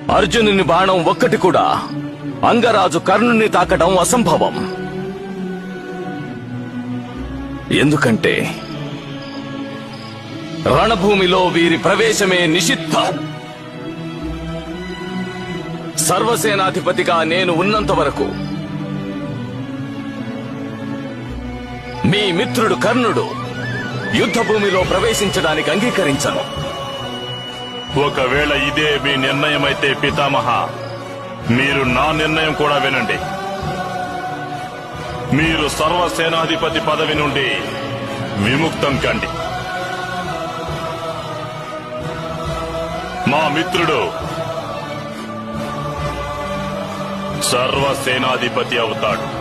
అర్జునుని బాణం ఒక్కటి కూడా అంగరాజు కర్ణుని తాకడం అసంభవం. ఎందుకంటే రణభూమిలో వీరి ప్రవేశమే నిషిద్ధం. సర్వసేనాధిపతిగా నేను ఉన్నంత వరకు మీ మిత్రుడు కర్ణుడు యుద్ధభూమిలో ప్రవేశించడానికి అంగీకరించను. ఒకవేళ ఇదే మీ నిర్ణయమైతే పితామహ, మీరు నా నిర్ణయం కూడా వినండి. మీరు సర్వసేనాధిపతి పదవి నుండి విముక్తం కండి. మా మిత్రుడు సర్వసేనాధిపతి అవుతాడు.